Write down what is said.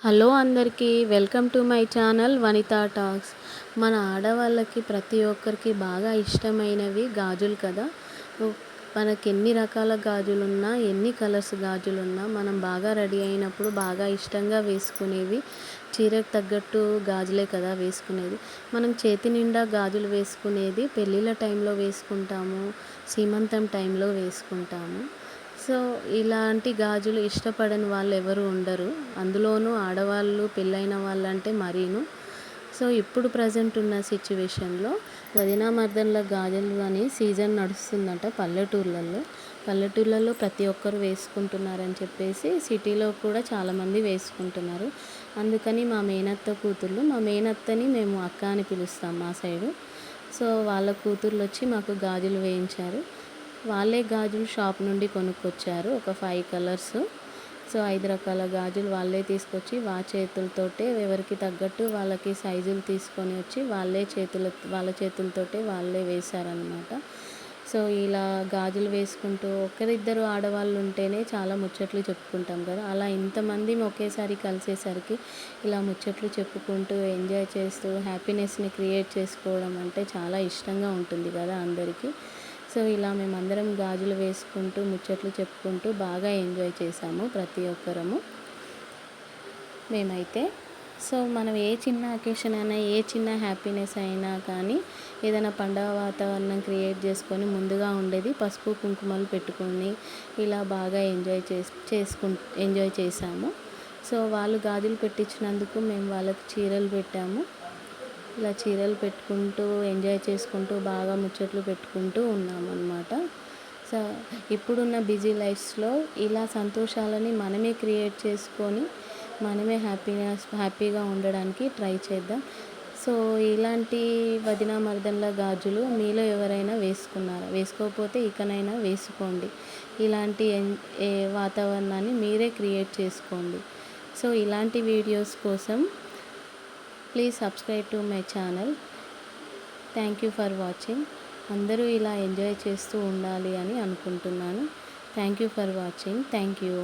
Hello అందరికీ welcome to my channel Vanitha talks. మన ఆడవాళ్ళకి ప్రతి ఒక్కరికి బాగా ఇష్టమైనవి గాజులు కదా. మనకి ఎన్ని రకాల గాజులున్నా, ఎన్ని కలర్స్ గాజులున్నా, మనం బాగా రెడీ అయినప్పుడు బాగా ఇష్టంగా వేసుకునేవి చీరకు తగ్గట్టు గాజులే కదా వేసుకునేది. మనం చేతి నిండా గాజులు వేసుకునేది పెళ్ళిళ్ళ టైంలో వేసుకుంటాము, సీమంతం టైంలో వేసుకుంటాము. సో, ఇలాంటి గాజులు ఇష్టపడని వాళ్ళు ఎవరు ఉండరు. అందులోనూ ఆడవాళ్ళు, పెళ్ళైన వాళ్ళంటే మరీను. సో, ఇప్పుడు ప్రజెంట్ ఉన్న సిచ్యువేషన్‌లో వదిన మర్దన్ల గాజులు అని సీజన్ నడుస్తుందంట పల్లెటూర్లలో. పల్లెటూర్లలో ప్రతి ఒక్కరు వేసుకుంటున్నారని చెప్పేసి సిటీలో కూడా చాలామంది వేసుకుంటున్నారు. అందుకని మా మేనత్తని మేము అక్క అని పిలుస్తాం మా సైడు. సో, వాళ్ళ కూతుర్లొచ్చి మాకు గాజులు వేయించారు. వాళ్ళే గాజులు షాప్ నుండి కొనుక్కొచ్చారు. ఒక 5 కలర్స్. సో, 5 రకాల గాజులు వాళ్ళే తీసుకొచ్చి చేతులతోటే ఎవరికి తగ్గట్టు వాళ్ళకి సైజులు తీసుకొని వచ్చి వాళ్ళ చేతులతోటే వాళ్ళే వేశారనమాట. సో, ఇలా గాజులు వేసుకుంటూ ఒకరిద్దరు ఆడవాళ్ళు ఉంటేనే చాలా ముచ్చట్లు చెప్పుకుంటాం కదా. అలా ఇంతమంది ఒకేసారి కలిసేసరికి ఇలా ముచ్చట్లు చెప్పుకుంటూ, ఎంజాయ్ చేస్తూ, హ్యాపీనెస్‌ని క్రియేట్ చేసుకోవడం అంటే చాలా ఇష్టంగా ఉంటుంది కదా అందరికీ. సో, ఇలా మేమందరం గాజులు వేసుకుంటూ, ముచ్చట్లు చెప్పుకుంటూ బాగా ఎంజాయ్ చేశాము ప్రతి ఒక్కరము మేమైతే. సో, మనం ఏ చిన్న అకేషన్ అయినా, ఏ చిన్న హ్యాపీనెస్ అయినా కానీ, ఏదైనా పండగ వాతావరణం క్రియేట్ చేసుకొని ముందుగా ఉండేది పసుపు, కుంకుమలు పెట్టుకొని ఇలా బాగా ఎంజాయ్ చేశాము. సో, వాళ్ళు గాజులు పెట్టించినందుకు మేము వాళ్ళకి చీరలు పెట్టాము. ఇలా చీరలు పెట్టుకుంటూ, ఎంజాయ్ చేసుకుంటూ, బాగా ముచ్చట్లు పెట్టుకుంటూ ఉన్నామన్నమాట. సో, ఇప్పుడున్న బిజీ లైఫ్స్‌లో ఇలా సంతోషాలని మనమే క్రియేట్ చేసుకొని, మనమే హ్యాపీగా ఉండడానికి ట్రై చేద్దాం. సో, ఇలాంటి వదిన, మరదళ్ళ గాజులు మీలో ఎవరైనా వేసుకున్నారా? వేసుకోకపోతే ఇకనైనా వేసుకోండి. ఇలాంటి వాతావరణాన్ని మీరే క్రియేట్ చేసుకోండి. సో, ఇలాంటి వీడియోస్ కోసం please subscribe to my channel. Thank you for watching. అందరూ ఇలా ఎంజాయ్ చేస్తూ ఉండాలి అని అనుకుంటున్నాను. Thank you for watching. Thank you.